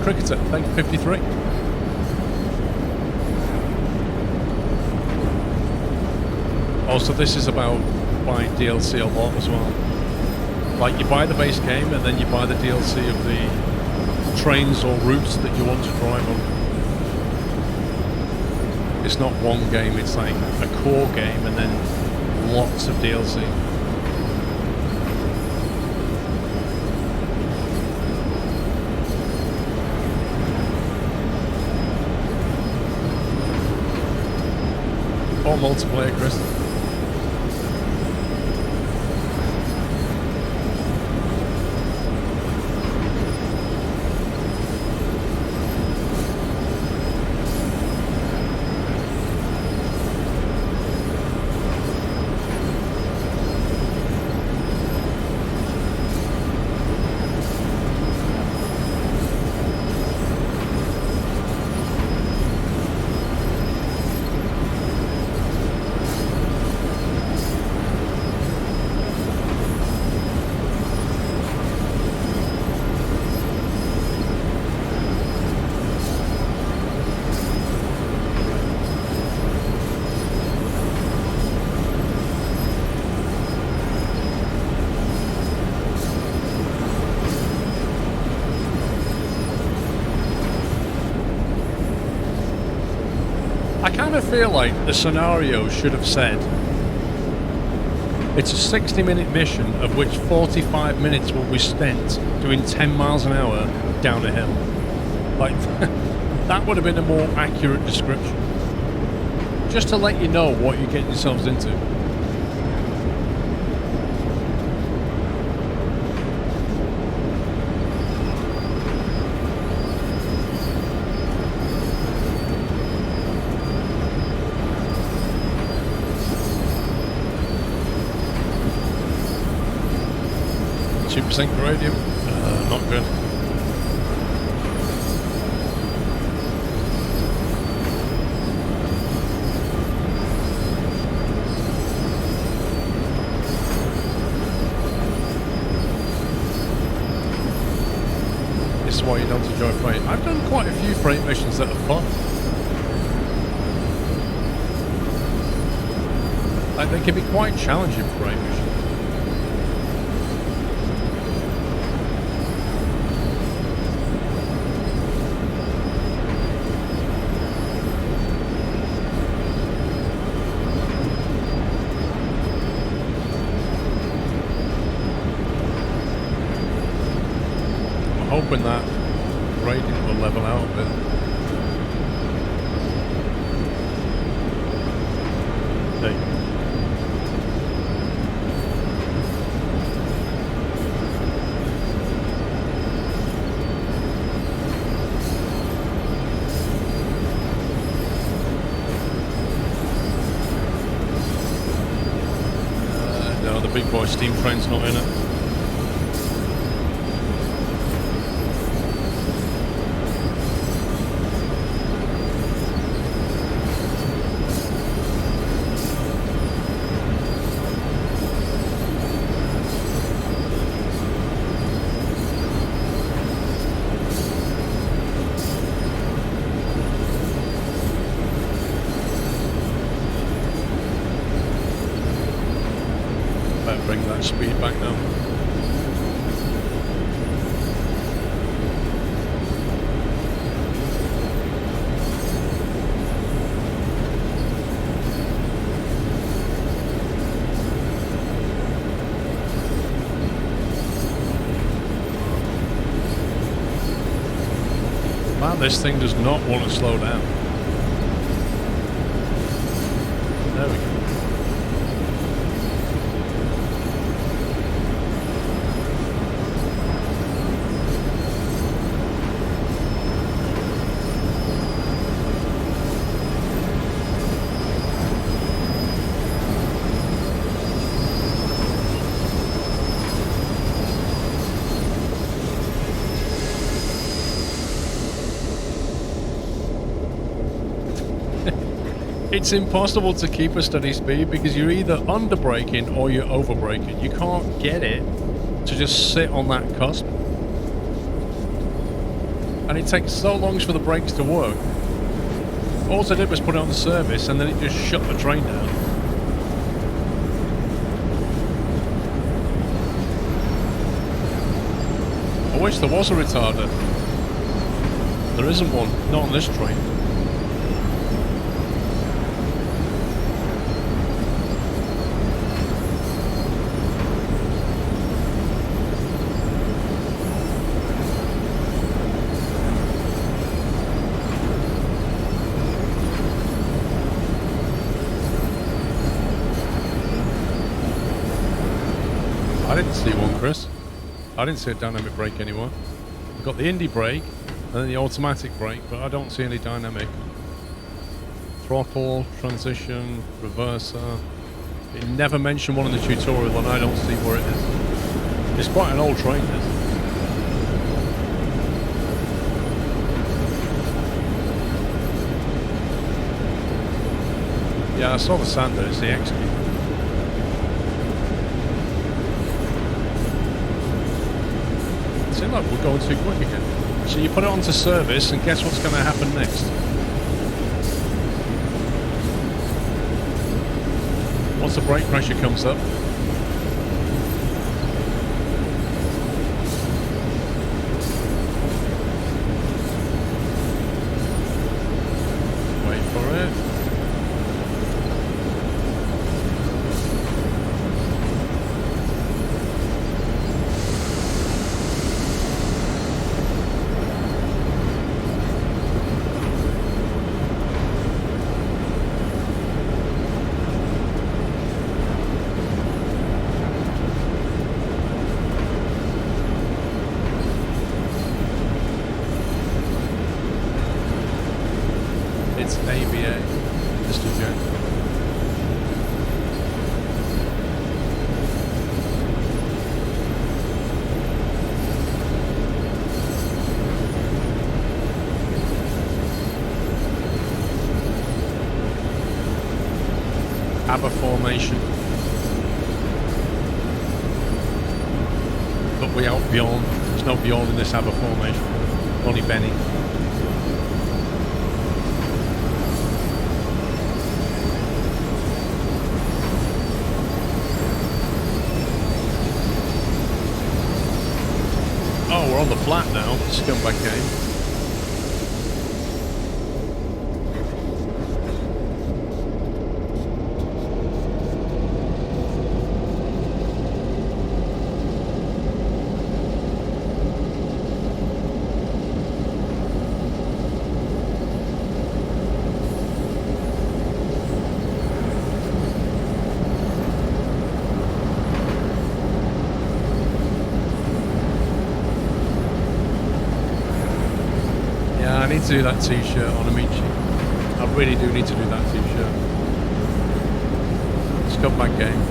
Cricketer, thank you, 53. Also, this is about buying DLC a lot as well. Like, you buy the base game and then you buy the DLC of the trains or routes that you want to drive on. It's not one game, it's like a core game and then lots of DLC. Or multiplayer, Chris. I kind of feel like the scenario should have said it's a 60-minute mission of which 45 minutes will be spent doing 10 miles an hour down a hill. Like, that would have been a more accurate description. Just to let you know what you're getting yourselves into. Sync radio, not good. This is why you don't enjoy freight. I've done quite a few freight missions that are fun. Like, they can be quite challenging freight missions. Hoping that rating will level out a bit. Hey. No, the big boy steam train's not in it. Bring that speed back now. Man, this thing does not want to slow down. There we go. It's impossible to keep a steady speed because you're either under braking or you're over braking. You can't get it to just sit on that cusp. And it takes so long for the brakes to work. All I did was put it on the service and then it just shut the train down. I wish there was a retarder. There isn't one, not on this train. I didn't see one, Chris. I didn't see a dynamic brake anywhere. We've got the indie brake and then the automatic brake, but I don't see any dynamic. Throttle, transition, reverser. It never mentioned one in the tutorial and I don't see where it is. It's quite an old train, this. Yeah, I saw the Sander, it's the X-Key. Seems like we're going too quick again. So you put it onto service and guess what's going to happen next? Once the brake pressure comes up, wait for it. Aber formation. But without Bjorn. There's no Bjorn in this Aber formation. Only Benny. Oh, we're on the flat now. Scumbag game. I need to do that t-shirt on Amici. I really do need to do that t-shirt. Scumbag game.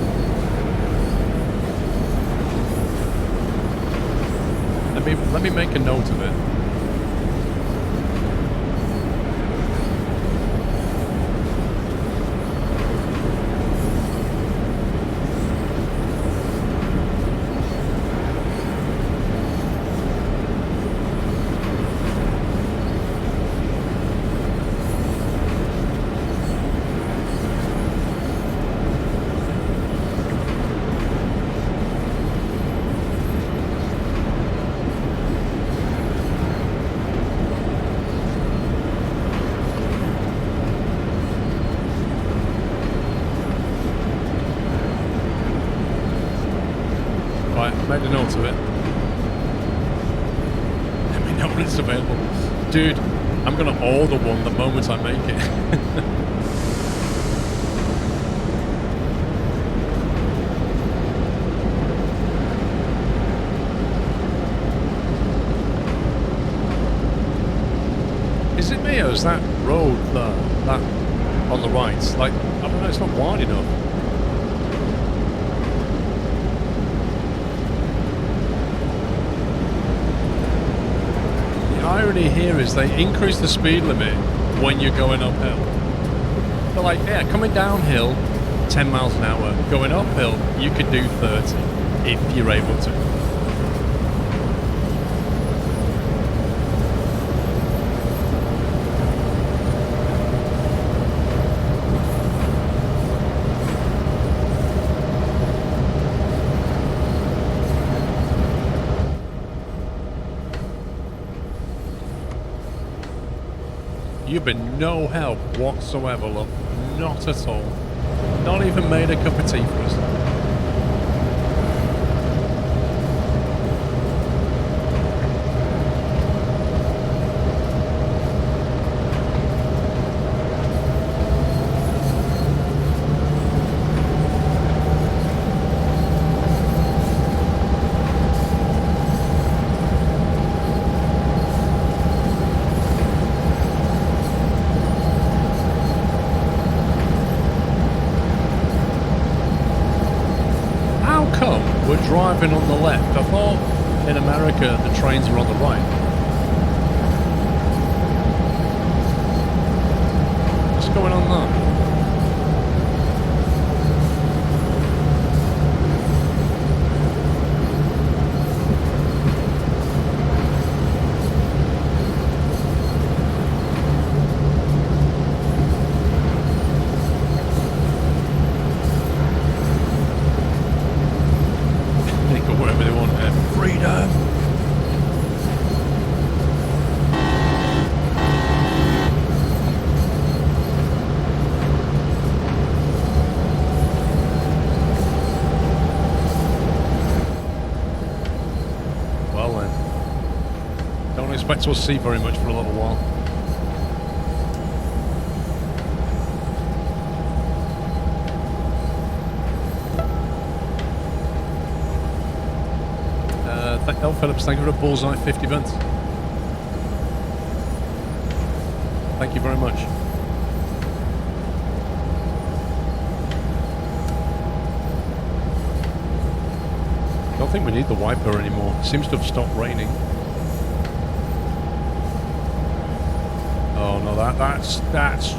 Let me make a note of it. Made a note of it. Let me know when it's available. Dude, I'm going to order one the moment I make it. Is it me or is that road there, that on the right? Like, I don't know, it's not wide enough. The irony here is they increase the speed limit when you're going uphill. They're like, yeah, coming downhill 10 miles an hour, going uphill you could do 30 if you're able to. You've been no help whatsoever, look. Not at all. Not even made a cup of tea for us. Driving on the left. I thought in America the trains were on the right. What's going on there? Expect to see very much for a little while. Phillips, thank you for a bullseye 50 pence. Thank you very much. I don't think we need the wiper anymore. It seems to have stopped raining. Oh no, that's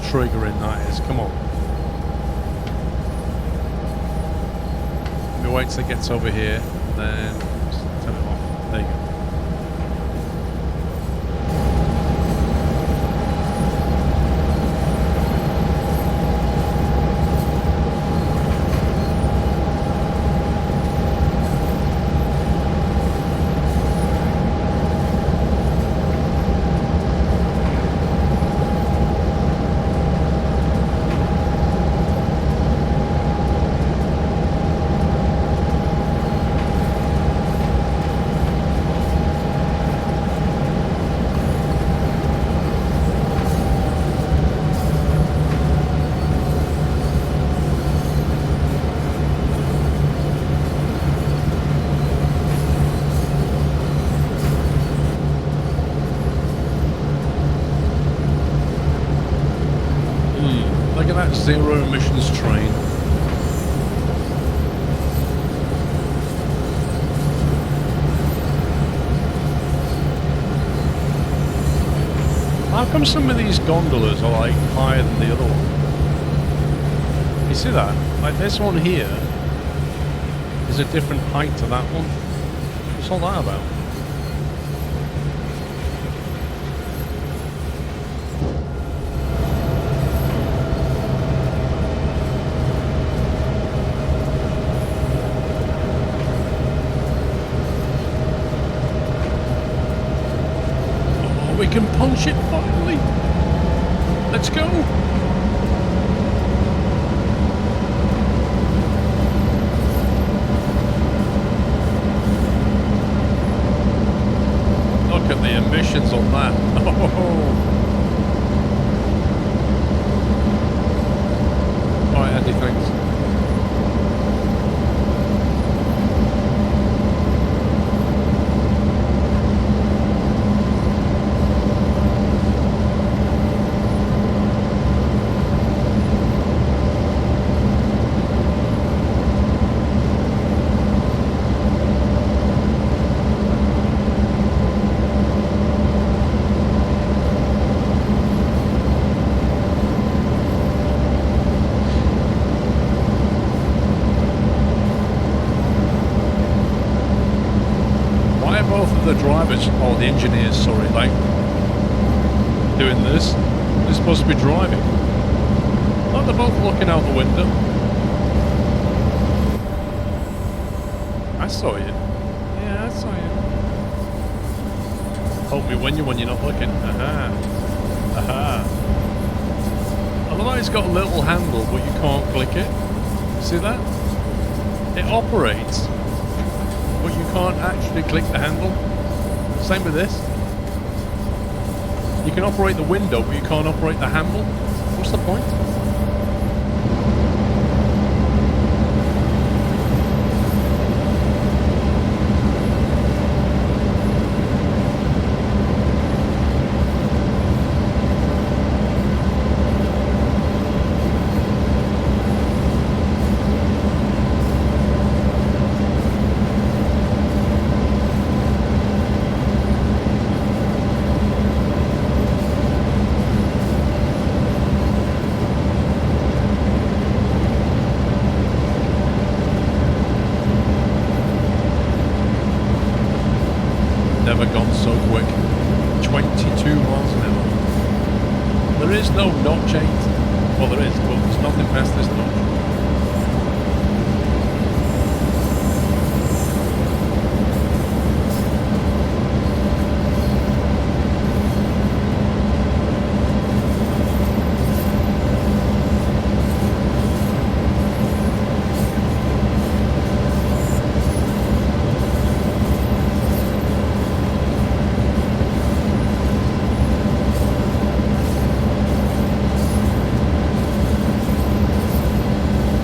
triggering, that is. Come on. Let me wait till it gets over here, then just turn it off. There you go. Zero emissions train. How come some of these gondolas are like higher than the other one? You see that? Like this one here is a different height to that one. What's all that about? We can punch it finally. Let's go. Look at the emissions on that. Oh. All right, Andy, thanks. The drivers, or the engineers, sorry, like doing this. They're supposed to be driving. Oh, they're both looking out the window. I saw you. Yeah, I saw you. Help me when you're not looking. Aha. Aha. I love how it's got a little handle, but you can't click it. See that? It operates, but you can't actually click the handle. Same with this. You can operate the window, but you can't operate the handle. What's the point? Never gone so quick. 22 miles an hour. There is no notch 8. Well, there is, but there's nothing past this notch.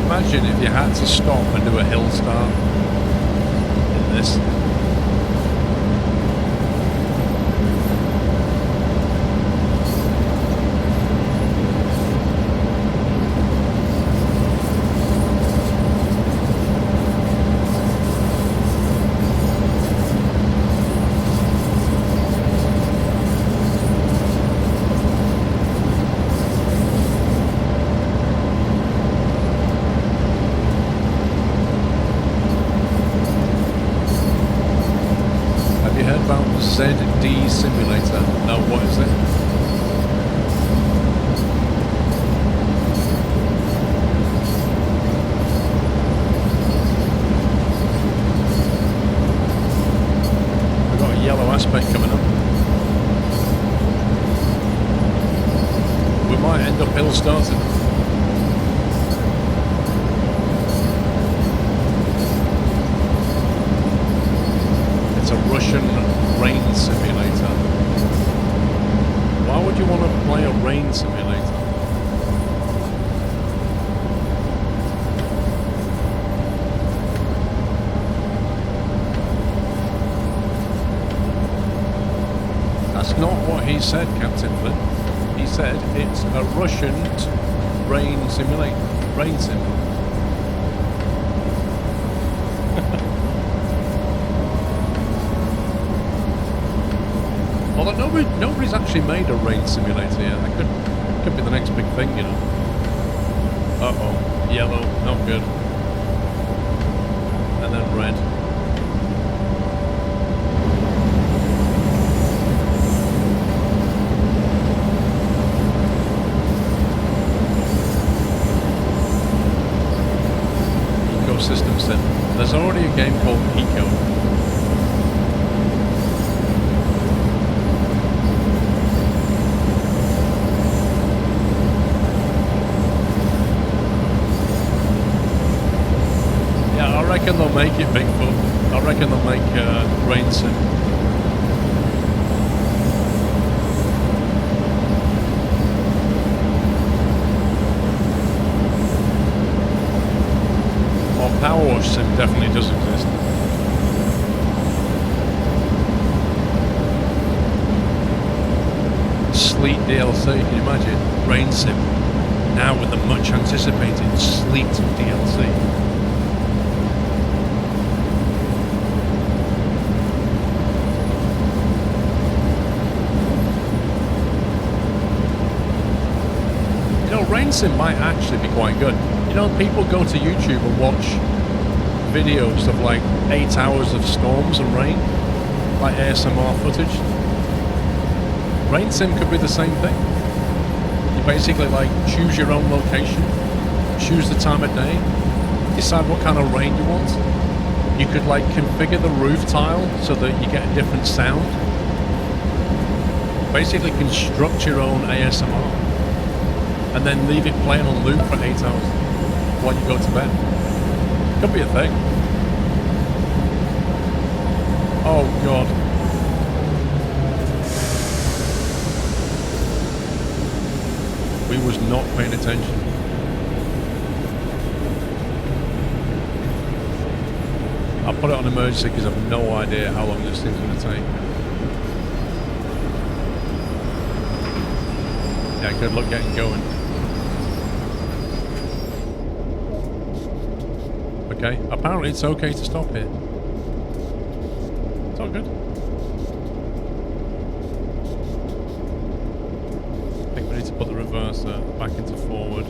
Imagine if you had to stop and do a hill start in this. ZD simulator. No, what is it? We've got a yellow aspect coming up. We might end up hill starting. It's a Russian rain simulator. Why would you want to play a rain simulator? That's not what he said, Captain Flynn. He said it's a Russian rain simulator. Rain sim. Although nobody's actually made a rain simulator yet. That could be the next big thing, you know. Uh-oh. Yellow. Not good. And then red. Ecosystem sim. There's already a game called Eco. I reckon they'll make it Bigfoot. I reckon they'll make rain sim. Well, Power Wash sim definitely does exist. Sleet DLC, can you imagine? Rain sim. Now with the much anticipated Sleet DLC. Rain sim might actually be quite good. You know, people go to YouTube and watch videos of like 8 hours of storms and rain, like ASMR footage. Rain sim could be the same thing. You basically like choose your own location, choose the time of day, decide what kind of rain you want. You could like configure the roof tile so that you get a different sound. Basically construct your own ASMR and then leave it playing on loop for 8 hours while you go to bed. Could be a thing. Oh God. We was not paying attention. I'll put it on emergency because I've no idea how long this thing's going to take. Yeah, good luck getting going. Okay, apparently it's okay to stop here. It's all good. I think we need to put the reverser back into forward.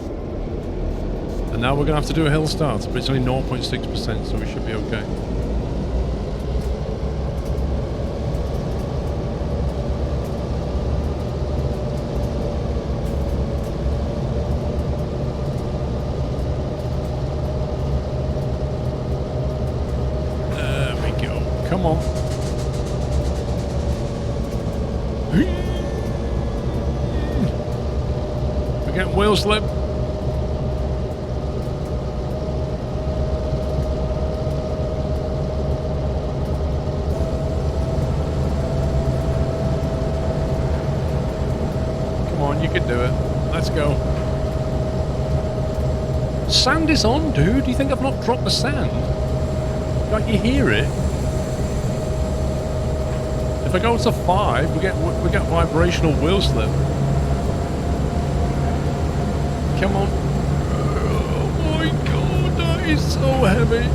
And now we're going to have to do a hill start, but it's only 0.6%, so we should be okay. Come on. We're getting wheel slip. Come on, you can do it. Let's go. Sand is on, dude. Do you think I've not dropped the sand? Can't you hear it? If I go to 5, we get vibrational wheel slip. Come on. Oh my God, that is so heavy.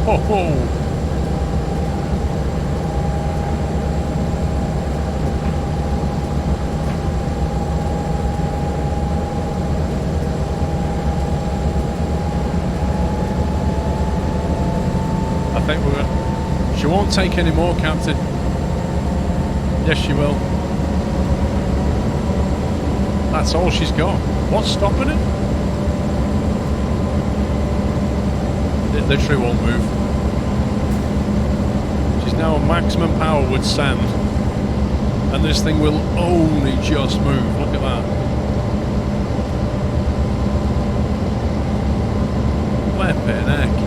Oh. I think she won't take any more, Captain. Yes, she will. That's all she's got. What's stopping it? It literally won't move. She's now at maximum power with sand. And this thing will only just move. Look at that. Flippin' heck.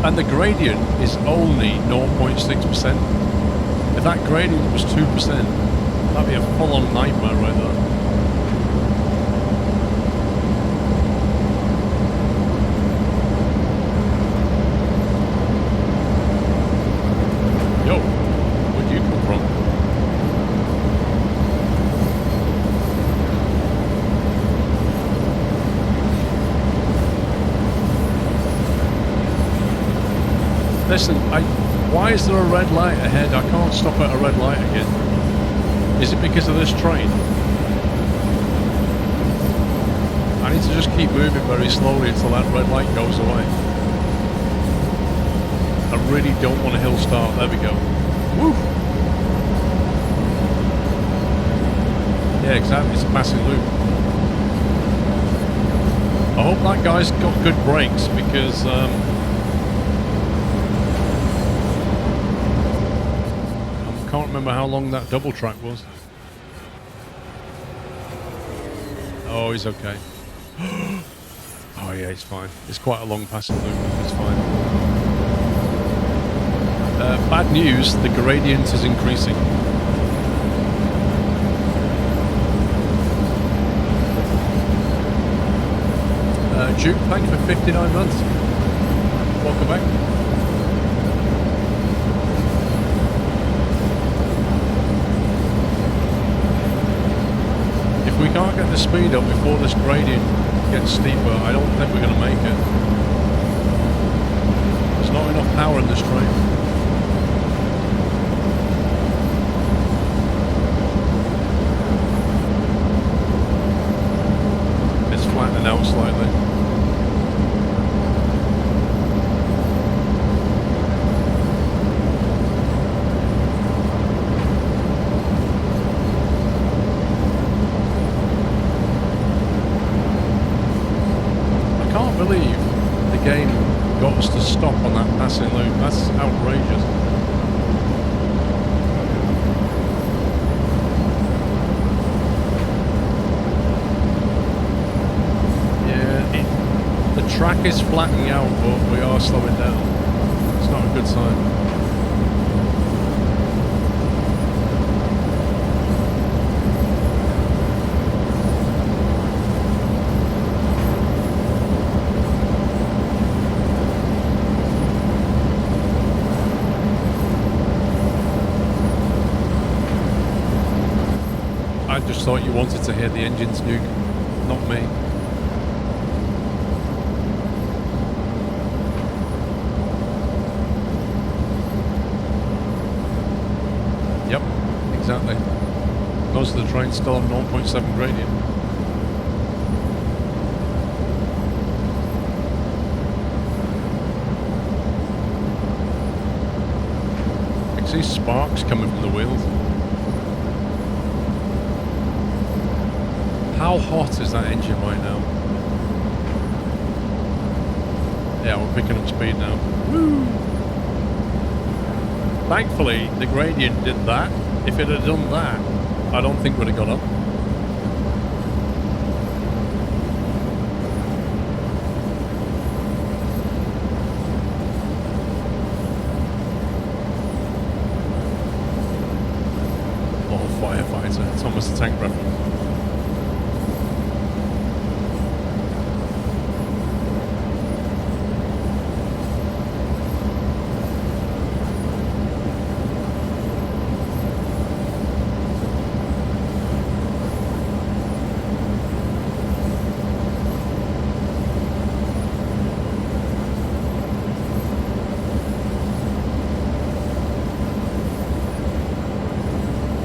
And the gradient is only 0.6%. If that gradient was 2%, that'd be a full-on nightmare right there. Yo, where'd you come from? Listen, why is there a red light ahead? I can't stop at a red light again. Is it because of this train? I need to just keep moving very slowly until that red light goes away. I really don't want a hill start. There we go. Woo! Yeah, exactly. It's a massive loop. I hope that guy's got good brakes because I can't remember how long that double track was. Oh, he's okay. Oh yeah, he's fine. It's quite a long passing loop. It's fine. Bad news, the gradient is increasing. Duke, thanks for 59 months. Welcome back. If we can't get the speed up before this gradient gets steeper, I don't think we're going to make it. There's not enough power in this train. It's flattening out slightly. stop on that passing loop. That's outrageous. The track is flattening out, but we are slowing down. It's not a good sign. I just thought you wanted to hear the engines nuke, not me. Yep, exactly. Most of the trains still on 0.7 gradient. I can see sparks coming from the wheels. How hot is that engine right now? Yeah, we're picking up speed now. Woo! Thankfully, the gradient did that. If it had done that, I don't think we'd have got up. Oh, firefighter. It's almost a tank reference.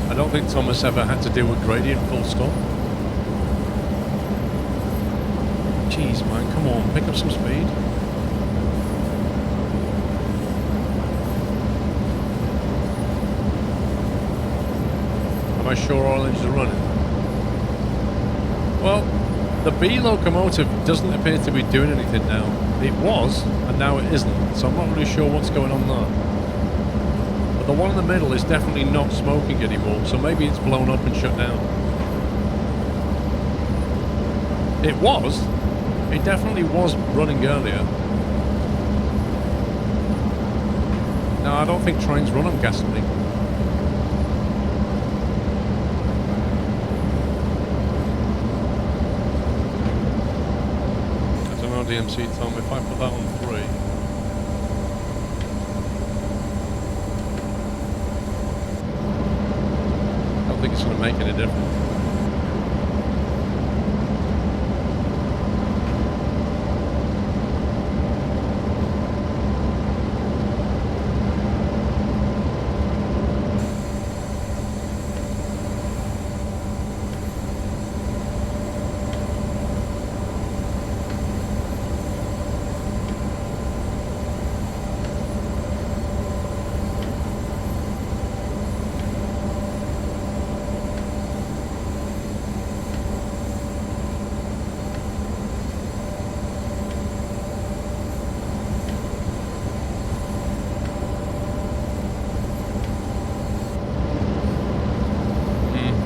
I don't think Thomas ever had to deal with gradient full stop. Jeez, man, come on, pick up some speed. Am I sure all engines are running? Well, the B locomotive doesn't appear to be doing anything now. It was, and now it isn't, so I'm not really sure what's going on there. But the one in the middle is definitely not smoking anymore, so maybe it's blown up and shut down. It was. It definitely was running earlier. No, I don't think trains run on gasoline. I don't know, DMC Tom, if I put that on 3. I don't think it's going to make any difference.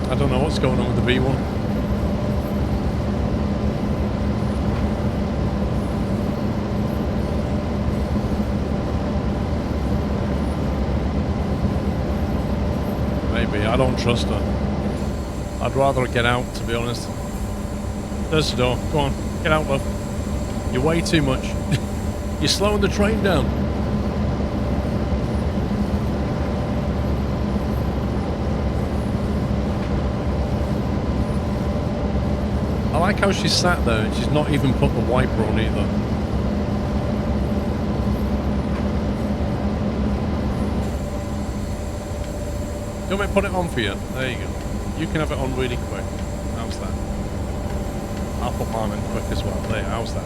I don't know what's going on with the B1. Maybe, I don't trust her. I'd rather get out, to be honest. There's the door, go on, get out, love. You're way too much. You're slowing the train down. I like how she's sat there and she's not even put the wiper on either. Do you want me to put it on for you? There you go. You can have it on really quick. How's that? I'll put mine in quick as well. There, how's that?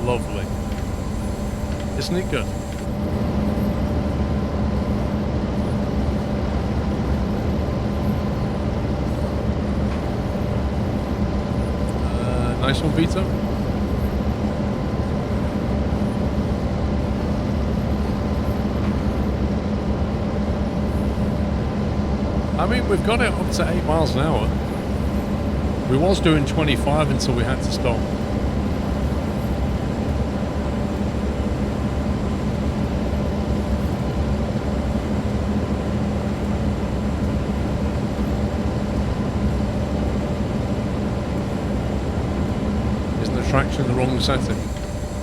Lovely. Isn't it good? Nice one, Vito. I mean, we've got it up to 8 miles an hour. We was doing 25 until we had to stop. Isn't the traction the wrong setting?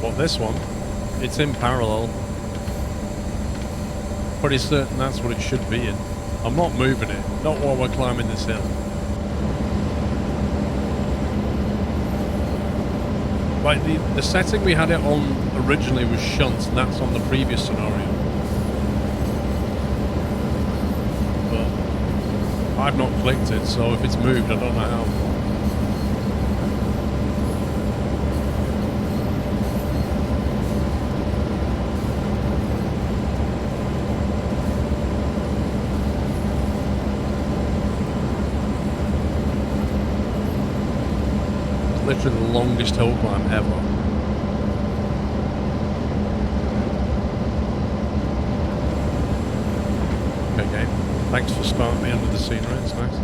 What, this one? It's in parallel. Pretty certain that's what it should be in. I'm not moving it, not while we're climbing this hill. Like the setting we had it on originally was shunt, and that's on the previous scenario. But I've not clicked it, so if it's moved, I don't know how. Literally the longest hill climb ever. Okay, game. Thanks for starting me under the scenery, it's nice.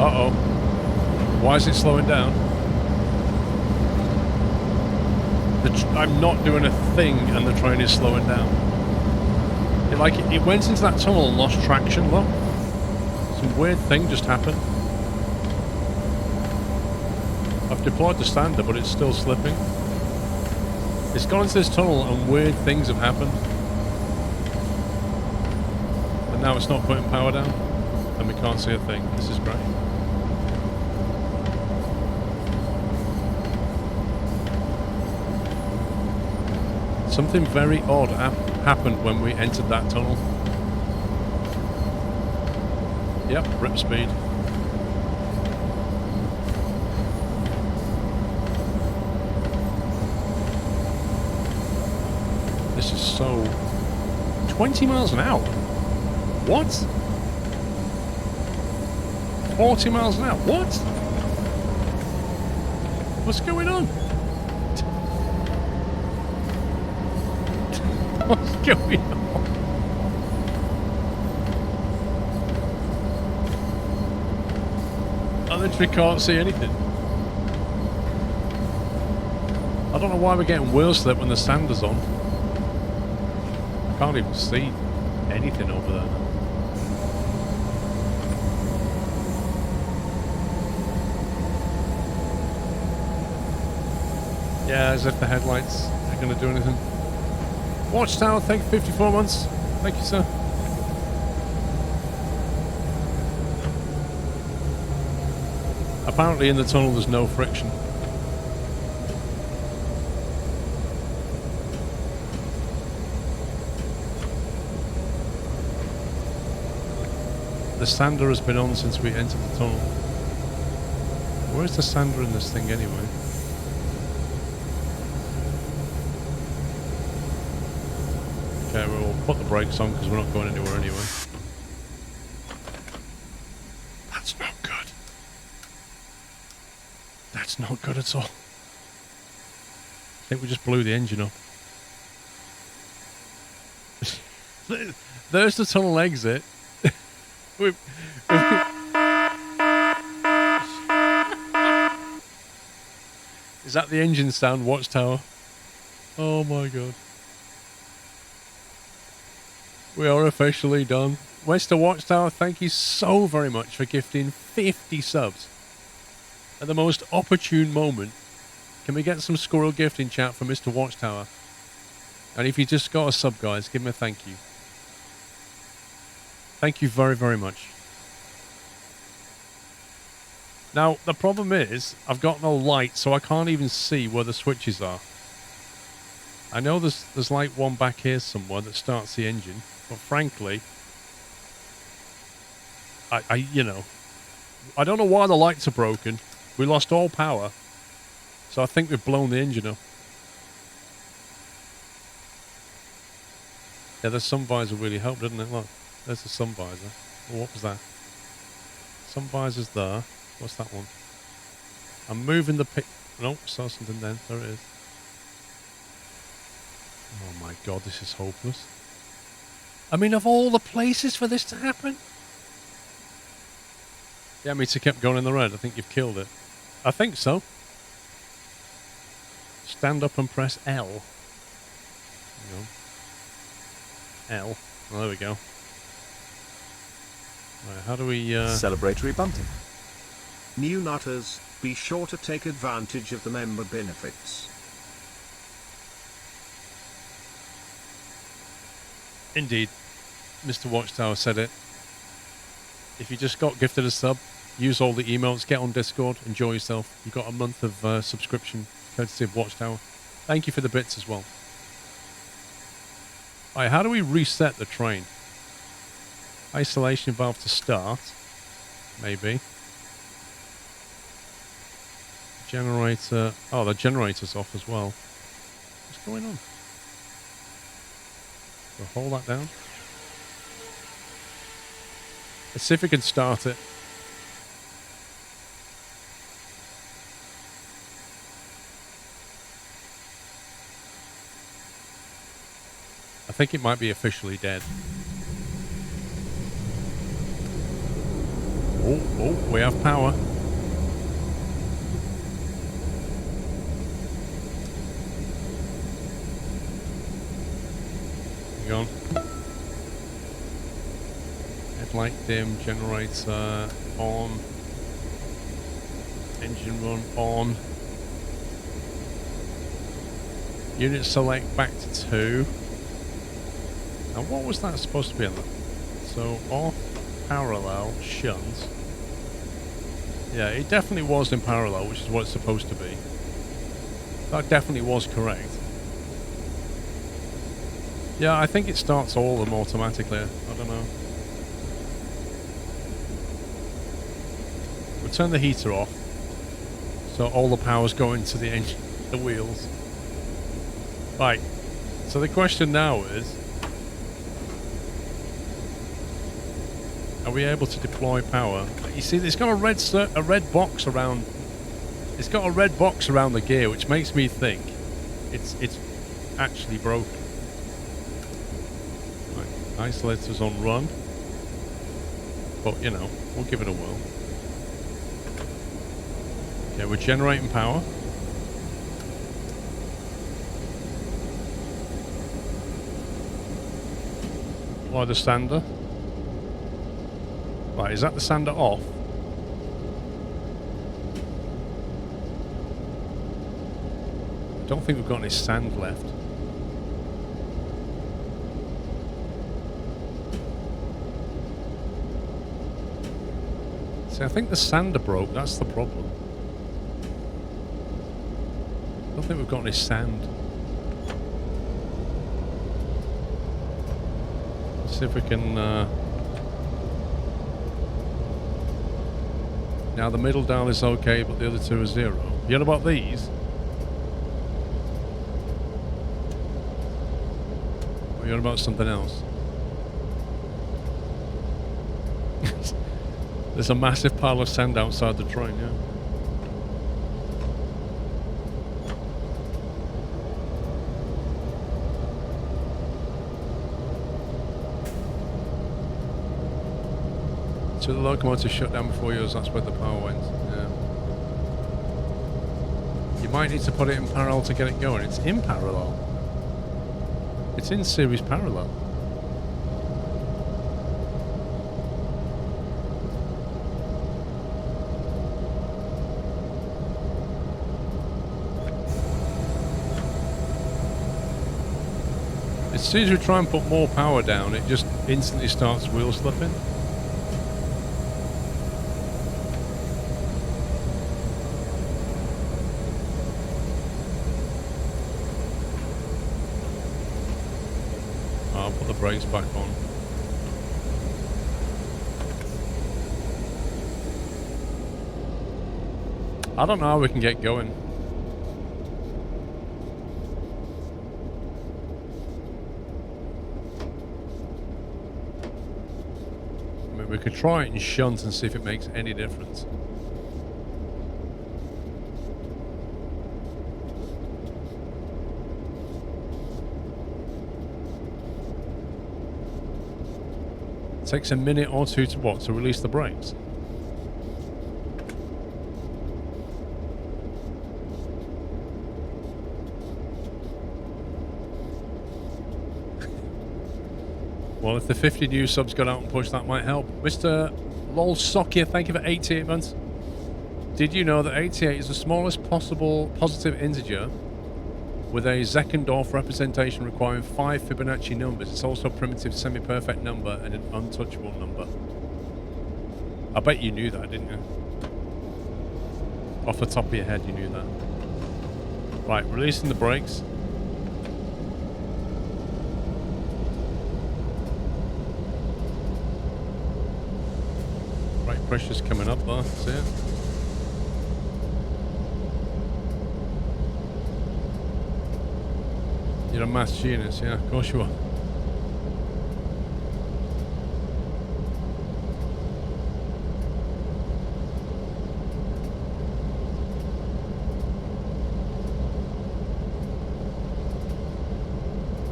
Uh-oh. Why is it slowing down? I'm not doing a thing and the train is slowing down. It went into that tunnel and lost traction, look. Some weird thing just happened. I've deployed the stander, but it's still slipping. It's gone into this tunnel and weird things have happened. And now it's not putting power down. And we can't see a thing. This is great. Something very odd happened when we entered that tunnel. Yep, rip speed. This is so... 20 miles an hour? What? 40 miles an hour? What? What's going on? What's going on? I literally can't see anything. I don't know why we're getting wheel slip when the sander's on. I can't even see anything over there. Yeah, as if the headlights are going to do anything. Watchtower, thank you, 54 months. Thank you, sir. Apparently in the tunnel there's no friction. The sander has been on since we entered the tunnel. Where's the sander in this thing anyway? Okay, we'll put the brakes on because we're not going anywhere anyway. That's not good. That's not good at all. I think we just blew the engine up. There's the tunnel exit. Is that the engine sound, Watchtower? Oh my god. We are officially done. Mr. Watchtower, thank you so very much for gifting 50 subs. At the most opportune moment, can we get some squirrel gifting chat for Mr. Watchtower? And if you just got a sub, guys, give him a thank you. Thank you very, very much. Now, the problem is, I've got no light, so I can't even see where the switches are. I know there's like one back here somewhere that starts the engine. But frankly, I don't know why the lights are broken. We lost all power. So I think we've blown the engine up. Yeah, the sun visor really helped, didn't it? Look, there's the sun visor. Oh, what was that? Sun visor's there. What's that one? I'm moving the pic. Nope, saw something then. There it is. Oh my god, this is hopeless. I mean, of all the places for this to happen? Yeah, me to kept going in the red. I think you've killed it. I think so. Stand up and press L. There you go. L. Oh, there we go. Right, how do we... Celebratory bunting. New nutters, be sure to take advantage of the member benefits. Indeed. Mr. Watchtower said it. If you just got gifted a sub, use all the emails, get on Discord, enjoy yourself. You've got a month of subscription, courtesy of Watchtower. Thank you for the bits as well. Alright, how do we reset the train? Isolation valve to start. Maybe. Generator. Oh, the generator's off as well. What's going on? So hold that down. Let's see if we can start it. I think it might be officially dead. Oh, we have power. Hang on. Headlight dim, generator on. Engine run on. Unit select back to 2. Now what was that supposed to be on that? So off, parallel, shunt. Yeah, it definitely was in parallel, which is what it's supposed to be. That definitely was correct. Yeah, I think it starts all of them automatically. I don't know. We'll turn the heater off. So all the power's going to the engine, the wheels. Right. So the question now is, are we able to deploy power? You see, it's got a red box around. It's got a red box around the gear, which makes me think it's actually broken. Right, isolator's on run, but you know, we'll give it a whirl. Okay, we're generating power. Apply the sander. Right, is that the sander off? I don't think we've got any sand left. See, I think the sander broke, that's the problem. I don't think we've got any sand. Let's see if we can... Now the middle dial is okay, but the other two are 0. You know about these? Or you know about something else? There's a massive pile of sand outside the train, yeah. So the locomotive shut down before yours, that's where the power went. Yeah. You might need to put it in parallel to get it going. It's in parallel. It's in series parallel. As soon as we try and put more power down, it just instantly starts wheel slipping. I'll put the brakes back on. I don't know how we can get going. We could try it in shunt and see if it makes any difference. It takes a minute or two to what? To release the brakes? Well, if the 50 new subs got out and pushed, that might help. Mr. Lol Sokia, thank you for 88 months. Did you know that 88 is the smallest possible positive integer with a Zeckendorf representation requiring 5 Fibonacci numbers? It's also a primitive semi-perfect number and an untouchable number. I bet you knew that, didn't you? Off the top of your head, you knew that. Right, releasing the brakes. Brake pressure's coming up there, see it? You're a maths genius, yeah, of course you are.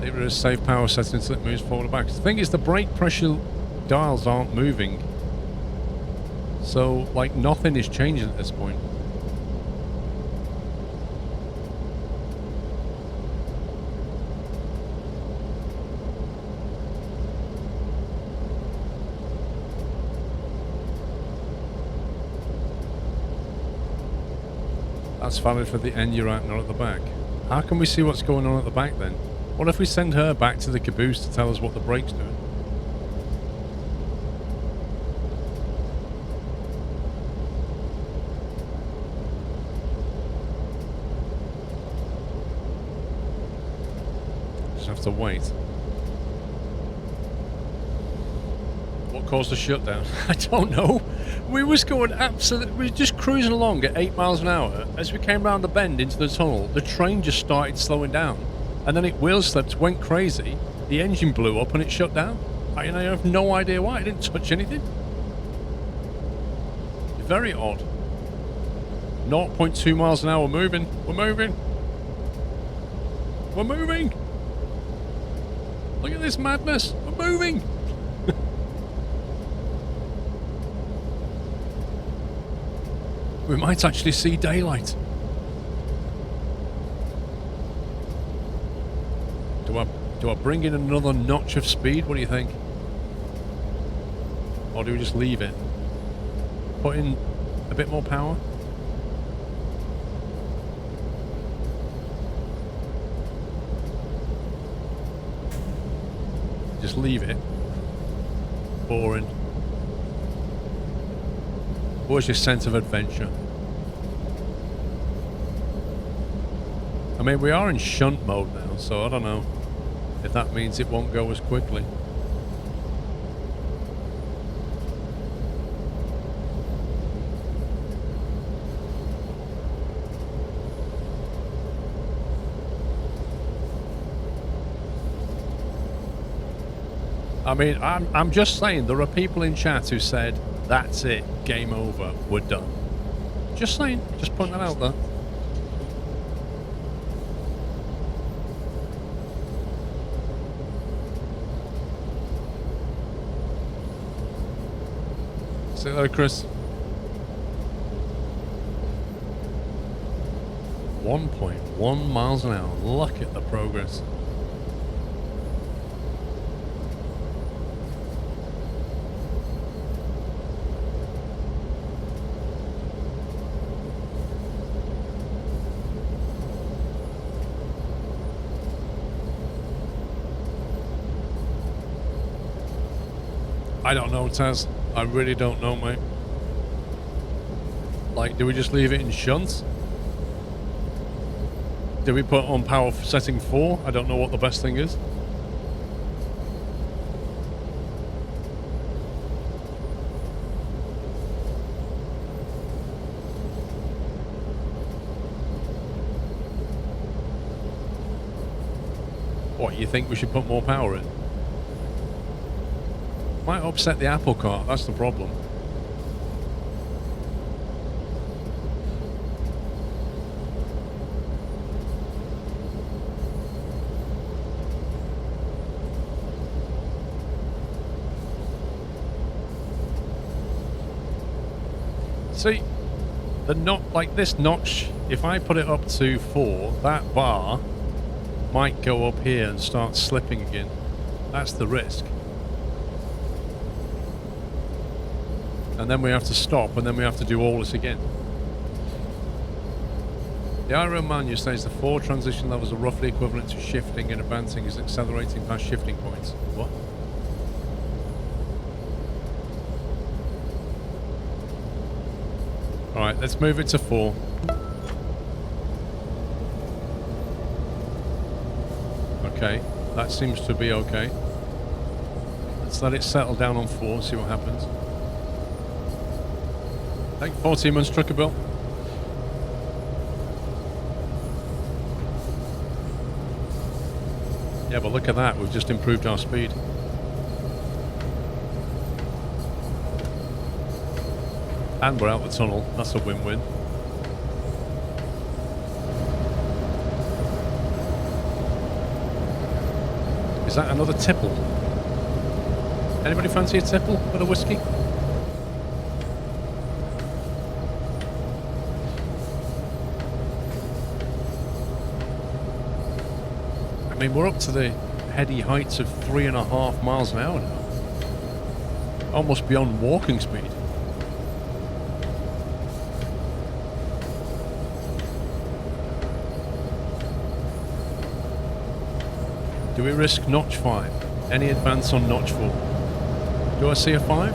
Leave it as safe power setting until it moves forward or back. The thing is, the brake pressure dials aren't moving. So, like, nothing is changing at this point. That's valid for the end you're at, not at the back. How can we see what's going on at the back then? What if we send her back to the caboose to tell us what the brake's doing? Just have to wait. What caused the shutdown? I don't know. We was going absolutely... We were just cruising along at 8 miles an hour. As we came round the bend into the tunnel, the train just started slowing down. And then it wheel slipped, went crazy, the engine blew up and it shut down. I have no idea why. I didn't touch anything. Very odd. 0.2 miles an hour moving. We're moving. We're moving. Look at this madness. We're moving. We might actually see daylight. Do I bring in another notch of speed? What do you think? Or do we just leave it? Put in a bit more power? Just leave it. Boring. What's your sense of adventure? I mean, we are in shunt mode now, so I don't know if that means it won't go as quickly. I mean, I'm just saying, there are people in chat who said, that's it, game over, we're done. Just saying, just putting that out there. Say hello, Chris. 1.1 miles an hour. Look at the progress. I don't know, Taz. I really don't know, mate. Like, do we just leave it in shunts? Do we put on power setting 4? I don't know what the best thing is. What, you think we should put more power in? Might upset the apple cart, that's the problem. See, like this notch, if I put it up to 4, that bar might go up here and start slipping again. That's the risk. And then we have to stop, and then we have to do all this again. The Iron Manual says the 4 transition levels are roughly equivalent to shifting and advancing is accelerating past shifting points. What? Alright, let's move it to 4. Okay, that seems to be okay. Let's let it settle down on 4, see what happens. Take 14 months trucker bill. Yeah, but look at that, we've just improved our speed. And we're out the tunnel, that's a win-win. Is that another tipple? Anybody fancy a tipple with a whiskey? I mean, we're up to the heady heights of 3.5 miles an hour now. Almost beyond walking speed. Do we risk notch 5? Any advance on notch 4? Do I see a 5?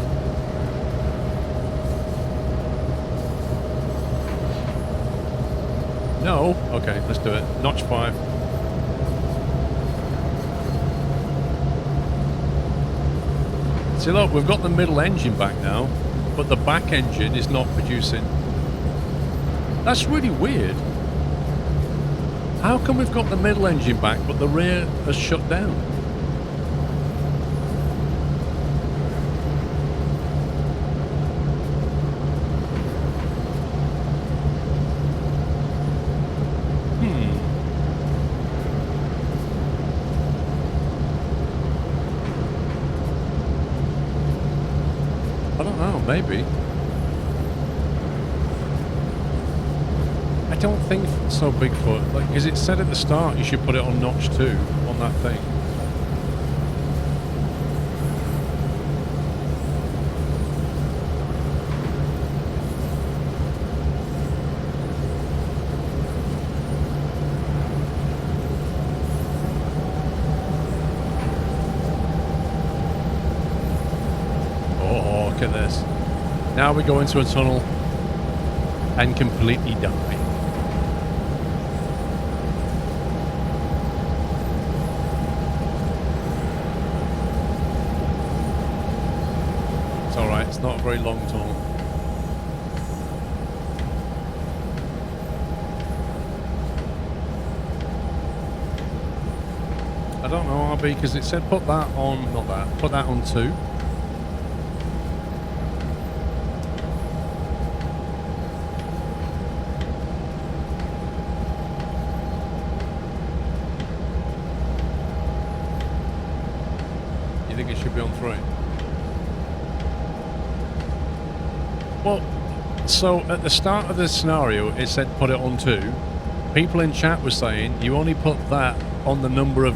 No? Okay, let's do it. Notch 5. See, look, we've got the middle engine back now, but the back engine is not producing. That's really weird. How come we've got the middle engine back, but the rear has shut down? I don't know, maybe. I don't think so, Bigfoot. Like, because it said at the start you should put it on notch 2 on that thing. Oh, look at this. Now we go into a tunnel and completely die. It's not a very long tunnel. I don't know, RB, because it said put that on, not that, put that on 2. You think it should be on 3? Well, so at the start of the scenario, it said put it on 2. People in chat were saying you only put that on the number of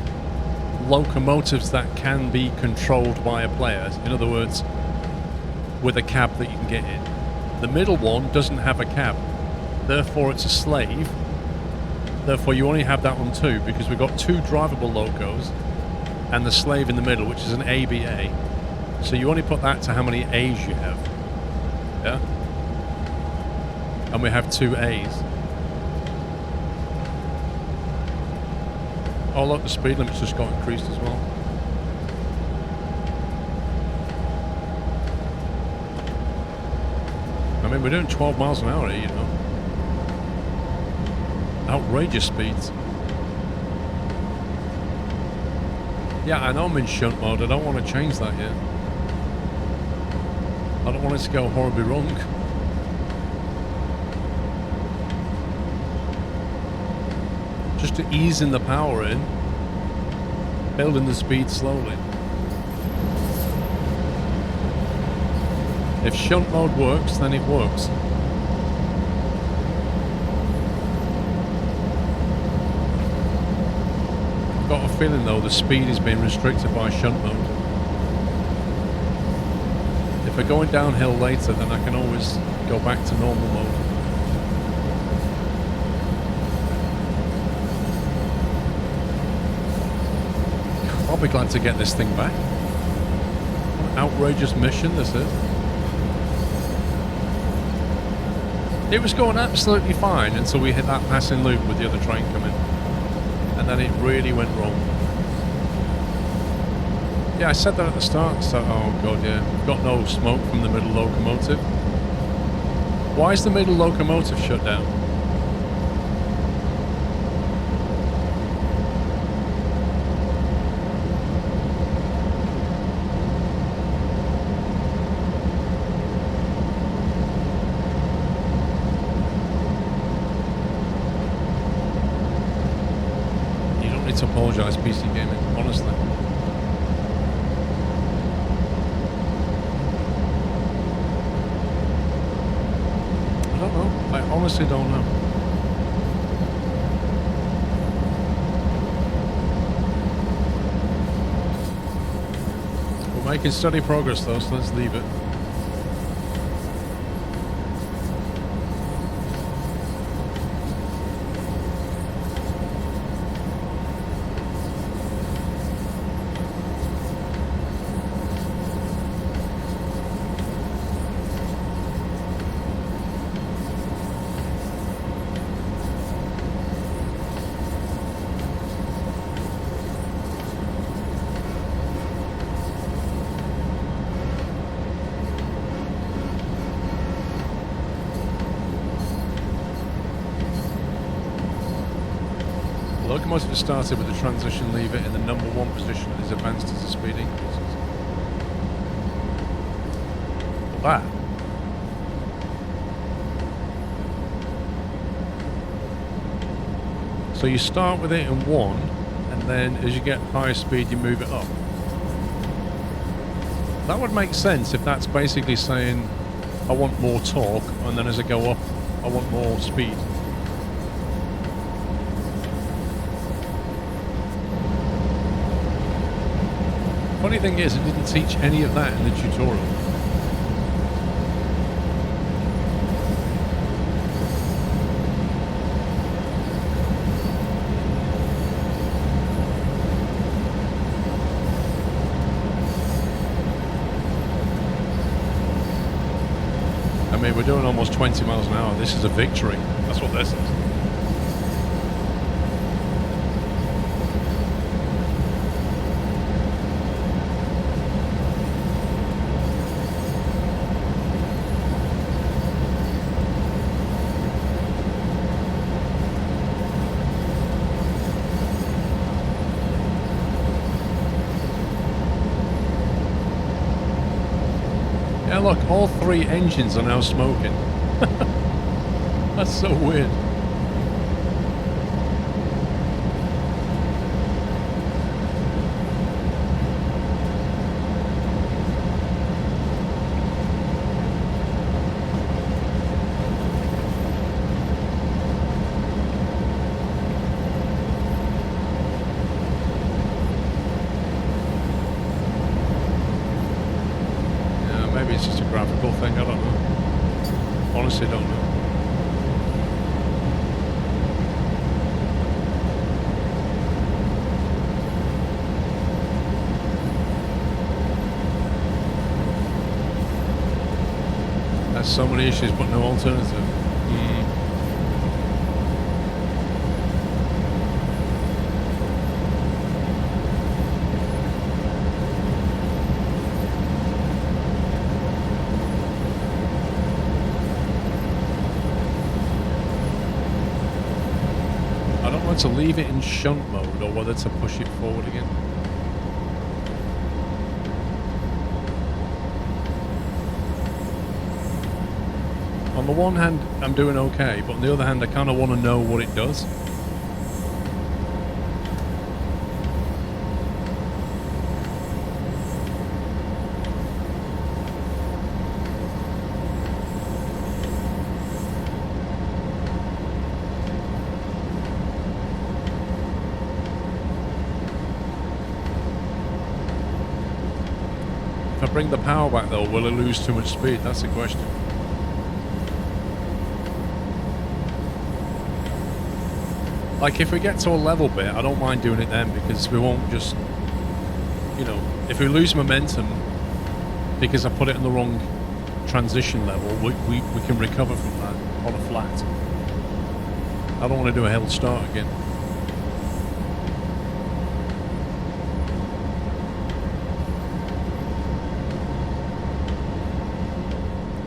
locomotives that can be controlled by a player. In other words, with a cab that you can get in. The middle one doesn't have a cab. Therefore, it's a slave. Therefore, you only have that on 2 because we've got 2 drivable locos and the slave in the middle, which is an ABA. So you only put that to how many A's you have. Yeah? And we have 2 A's. Oh look, the speed limit's just got increased as well. I mean, we're doing 12 miles an hour here, you know. Outrageous speeds. Yeah, I know I'm in shunt mode. I don't want to change that yet. I don't want it to go horribly wrong. Just to easing the power in, building the speed slowly. If shunt mode works, then it works. I've got a feeling though the speed is being restricted by shunt mode. If we're going downhill later, then I can always go back to normal mode. I'll be glad to get this thing back. What an outrageous mission this is. It was going absolutely fine until we hit that passing loop with the other train coming. And then it really went wrong. Yeah, I said that at the start. So, oh god, yeah. We've got no smoke from the middle locomotive. Why is the middle locomotive shut down? To apologise, PC Gaming, honestly. I don't know. I honestly don't know. We're making steady progress though, so let's leave it. The locomotive started with the transition lever in the number 1 position and is advanced as the speed increases. Well, that. So you start with it in 1, and then as you get higher speed you move it up. That would make sense if that's basically saying I want more torque, and then as I go up I want more speed. Funny thing is, it didn't teach any of that in the tutorial. I mean, we're doing almost 20 miles an hour. This is a victory. That's what this is. Yeah, look, all 3 engines are now smoking. That's so weird. Maybe it's just a graphical thing, I don't know. Honestly, don't know. There's so many issues, but no alternative. To leave it in shunt mode or whether to push it forward again. the one hand, I'm doing okay, but on the other hand, I kind of want to know what it does. If I bring the power back though, will I lose too much speed? That's the question. Like if we get to a level bit, I don't mind doing it then, because we won't just, you know, if we lose momentum because I put it in the wrong transition level, we can recover from that on a flat. I don't want to do a hill start again.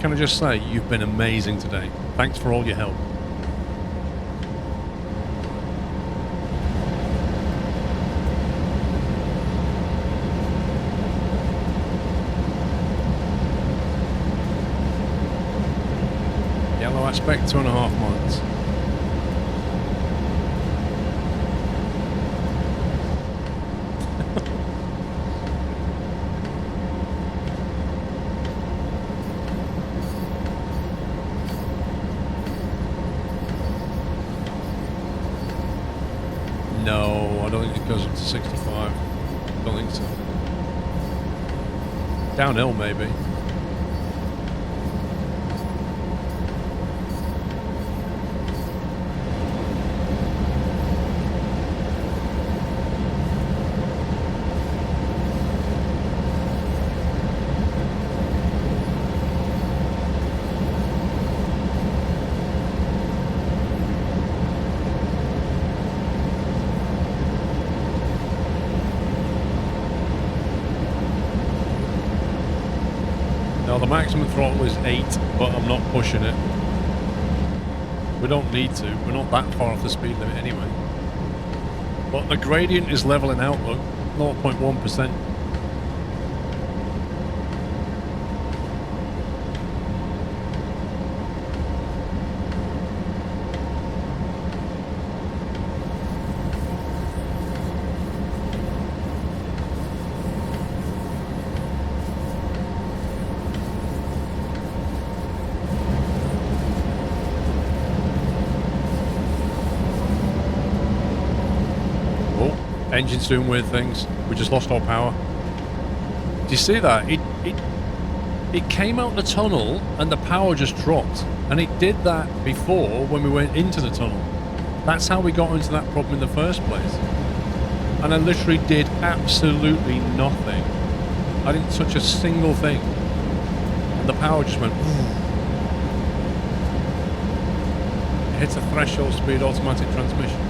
Can I just say, you've been amazing today. Thanks for all your help. Yellow aspect, 2.5 months. No, I don't think it goes up to 65. Don't think so. Downhill, maybe. Now the maximum throttle is 8, but I'm not pushing it. We don't need to. We're not that far off the speed limit anyway. But the gradient is leveling out, look, 0.1%. Engine's doing weird things. We just lost our power. Do you see that? It came out the tunnel and the power just dropped. And it did that before when we went into the tunnel. That's how we got into that problem in the first place. And I literally did absolutely nothing. I didn't touch a single thing. And the power just went... It hits a threshold speed automatic transmission.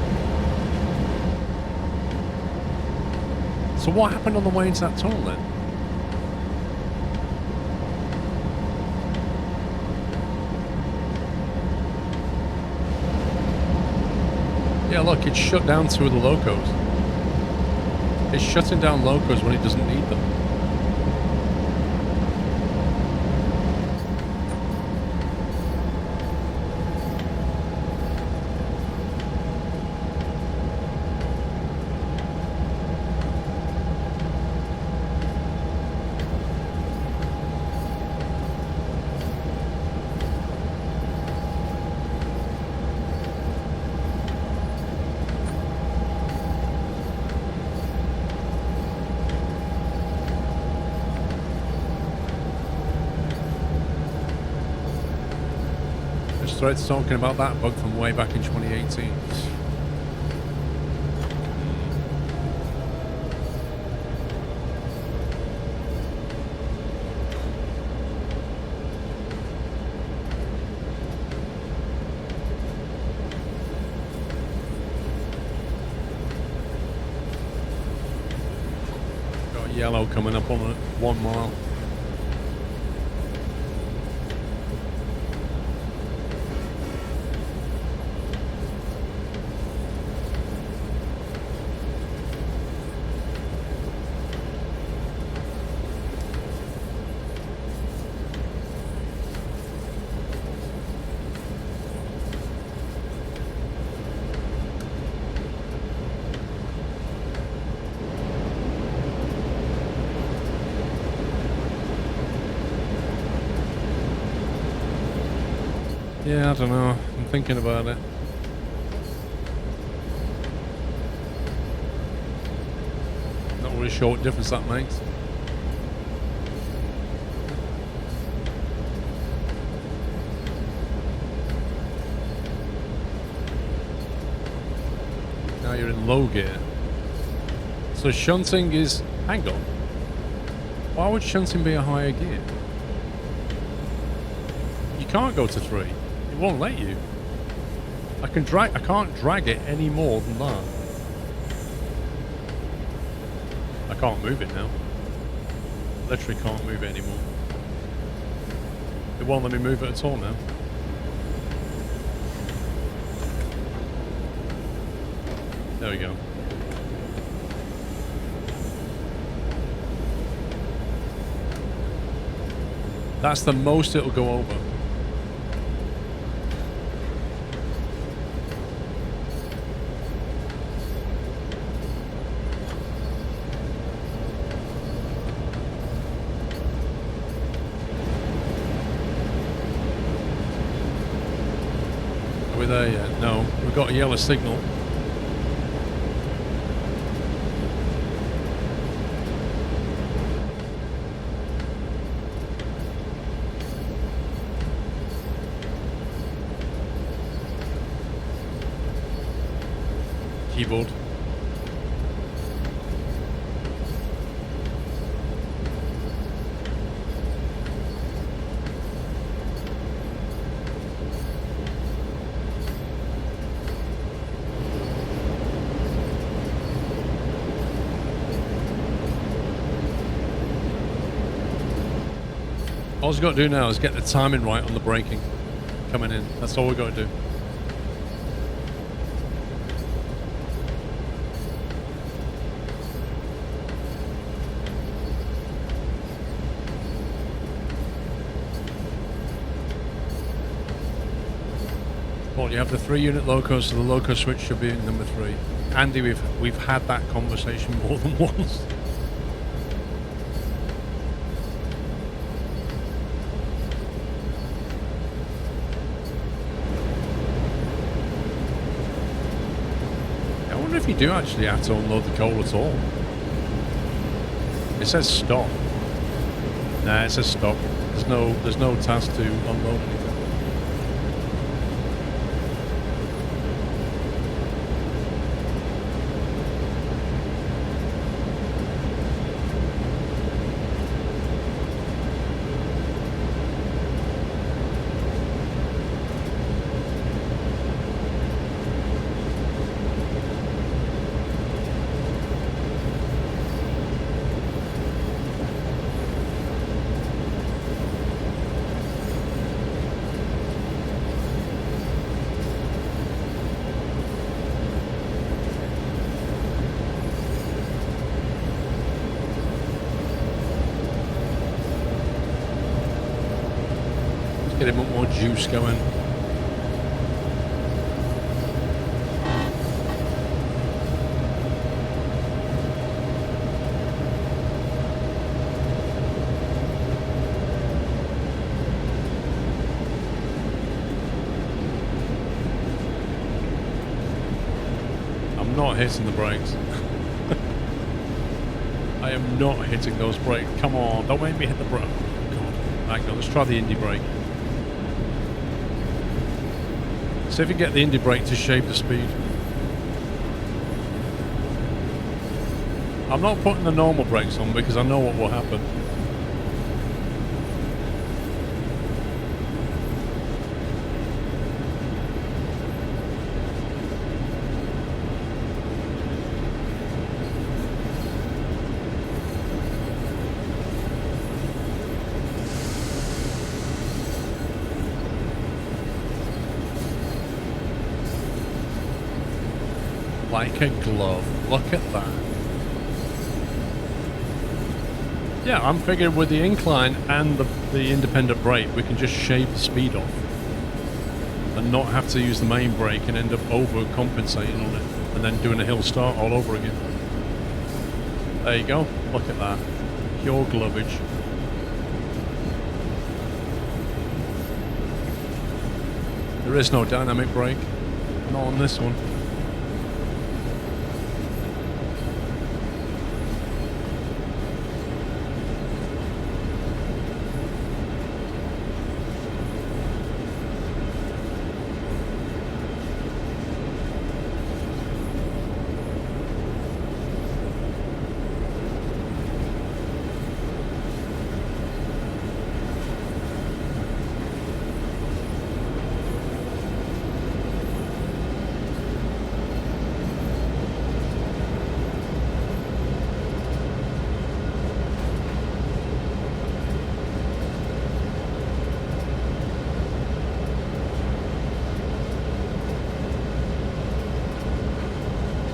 So what happened on the way into that tunnel then? Yeah, look, it's shut down 2 of the locos. It's shutting down locos when it doesn't need them. Threads talking about that bug from way back in 2018. Got yellow coming up on 1 mile. Yeah, I don't know. I'm thinking about it. Not really sure what difference that makes. Now you're in low gear. So shunting is... Hang on. Why would shunting be a higher gear? You can't go to 3. It won't let you. I can't drag it any more than that. I can't move it now. Literally can't move it anymore. It won't let me move it at all now. There we go. That's the most it'll go over. Are we there yet? No. We've got a yellow signal. Keyboard. All we've got to do now is get the timing right on the braking coming in. That's all we've got to do. Well, you have the 3-unit loco, so the loco switch should be in number 3. Andy, we've had that conversation more than once. I wonder if you do actually have to unload the coal at all. It says stop. Nah, it says stop. There's no task to unload anything. Get a bit more juice going. I'm not hitting the brakes. I am not hitting those brakes. Come on, don't make me hit the brake. God. Hang on, let's try the indie brake. See if you can get the indie brake to shape the speed. I'm not putting the normal brakes on because I know what will happen. Like a glove. Look at that. Yeah, I'm figuring with the incline and the independent brake, we can just shave the speed off and not have to use the main brake and end up overcompensating on it and then doing a hill start all over again. There you go. Look at that. Pure glovage. There is no dynamic brake. Not on this one.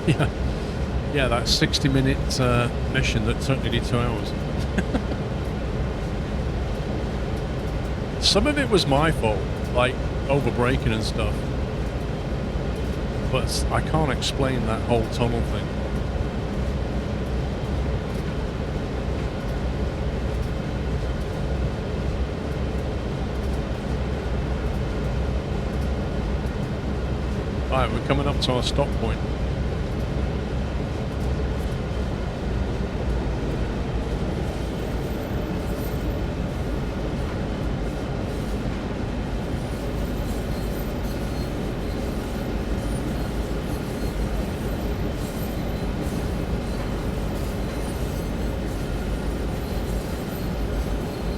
Yeah, yeah, that 60-minute mission that took nearly 2 hours. Some of it was my fault, like over braking and stuff. But I can't explain that whole tunnel thing. Alright, we're coming up to our stop point.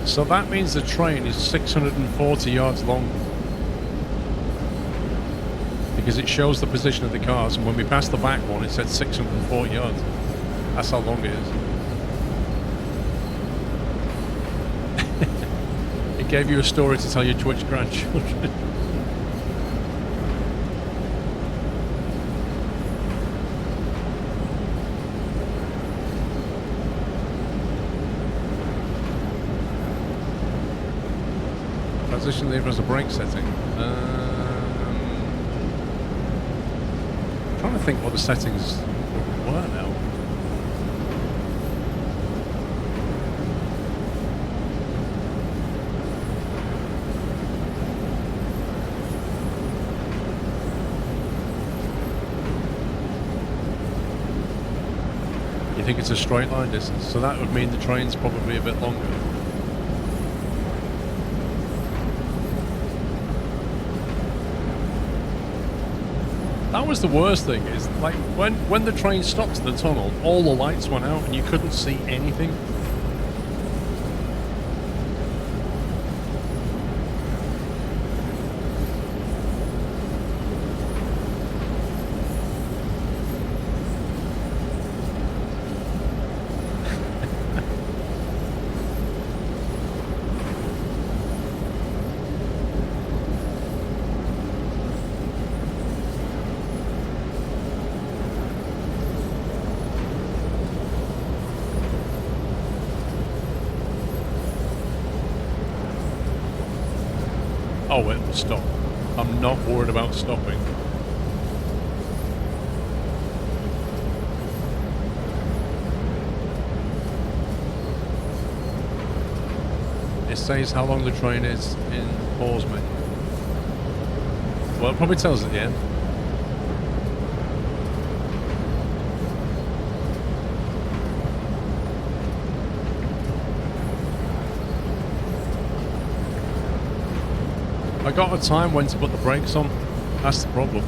So that means the train is 640 yards long. Because it shows the position of the cars, and when we passed the back one, it said 640 yards. That's how long it is. It gave you a story to tell your Twitch grandchildren. Transition lever as a brake setting. I'm trying to think what the settings were now. You think it's a straight line distance, so that would mean the train's probably a bit longer. That was the worst thing, is like when the train stopped in the tunnel, all the lights went out and you couldn't see anything. Oh, it will stop. I'm not worried about stopping. It says how long the train is in pause menu. Well, it probably tells at the end. I got a time when to put the brakes on. That's the problem.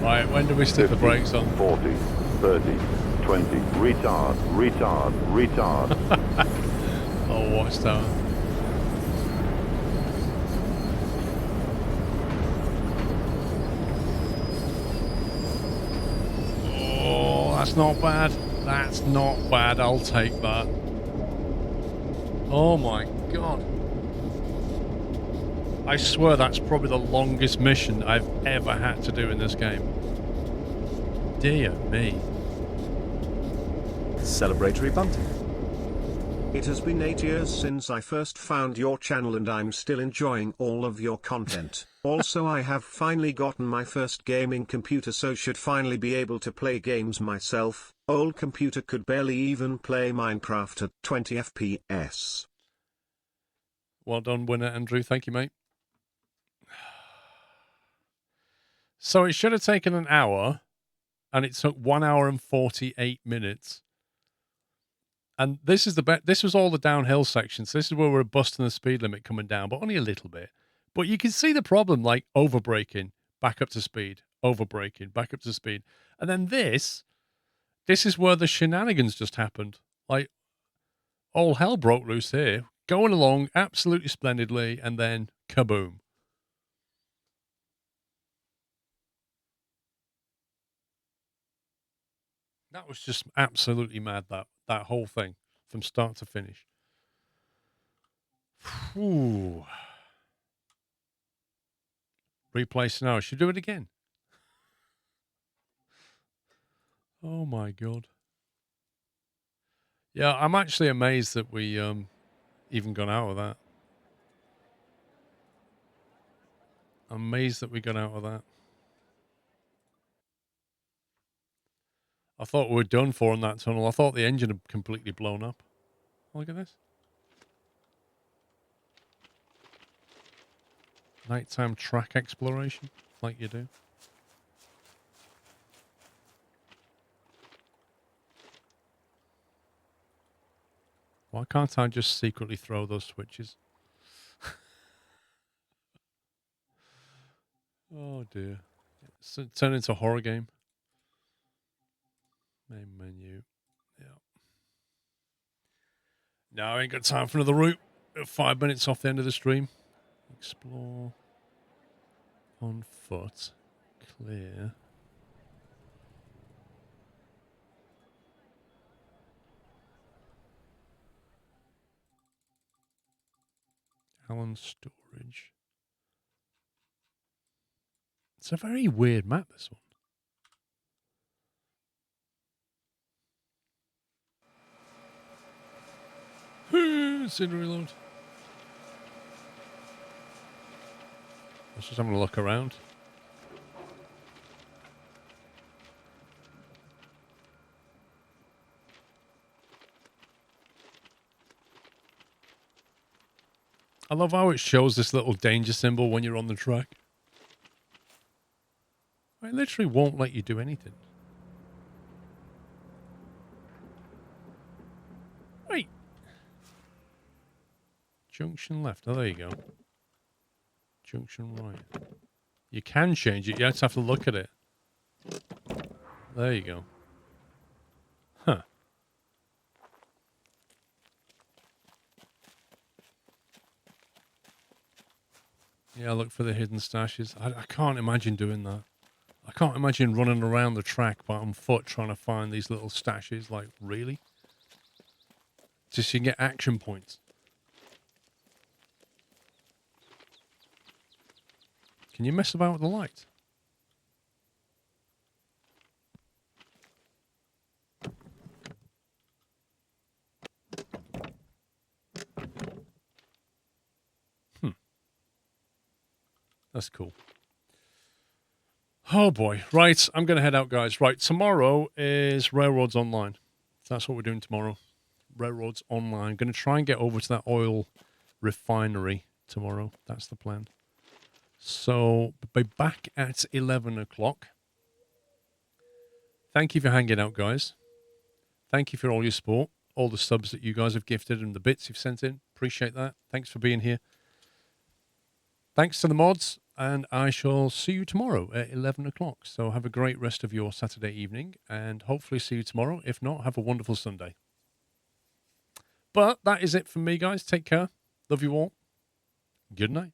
Right, when do we stick 50, the brakes on? 40, 30, 20, retard, retard, retard. Oh, watchtower. That's not bad. That's not bad. I'll take that. Oh my god. I swear that's probably the longest mission I've ever had to do in this game. Dear me. Celebratory bunting. It has been 8 years since I first found your channel and I'm still enjoying all of your content. Also, I have finally gotten my first gaming computer, so should finally be able to play games myself. Old computer could barely even play Minecraft at 20 FPS. Well done, winner Andrew. Thank you, mate. So it should have taken an hour, and it took 1 hour and 48 minutes. And this is this was all the downhill sections. This is where we're busting the speed limit coming down, but only a little bit. But you can see the problem, like over braking, back up to speed, over braking, back up to speed. And then this is where the shenanigans just happened. Like, all hell broke loose here. Going along absolutely splendidly, and then kaboom. That was just absolutely mad, that whole thing, from start to finish. Whew. Replay scenario. Should we do it again? Oh my god. Yeah, I'm actually amazed that we even got out of that. I'm amazed that we got out of that. I thought we were done for in that tunnel. I thought the engine had completely blown up. Look at this. Nighttime track exploration, like you do. Why can't I just secretly throw those switches? Oh dear. It's turned into a horror game. Main menu. Yeah. No, I ain't got time for another route. 5 minutes off the end of the stream. Explore. On foot. Clear. Allen storage. It's a very weird map, this one. Scene reload. I was just having a look around. I love how it shows this little danger symbol when you're on the track. It literally won't let you do anything. Right. Junction left. Oh, there you go. Junction right. You can change it. You just have to look at it. There you go. Huh. Yeah, look for the hidden stashes. I can't imagine doing that. I can't imagine running around the track on foot trying to find these little stashes. Like, really? Just so you can get action points. Can you mess about with the light? That's cool. Oh boy. Right, I'm going to head out, guys. Right, tomorrow is Railroads Online. That's what we're doing tomorrow. Railroads Online. Going to try and get over to that oil refinery tomorrow. That's the plan. So, be back at 11 o'clock. Thank you for hanging out, guys. Thank you for all your support, all the subs that you guys have gifted and the bits you've sent in. Appreciate that. Thanks for being here. Thanks to the mods, and I shall see you tomorrow at 11 o'clock. So have a great rest of your Saturday evening, and hopefully see you tomorrow. If not, have a wonderful Sunday. But that is it from me, guys. Take care. Love you all. Good night.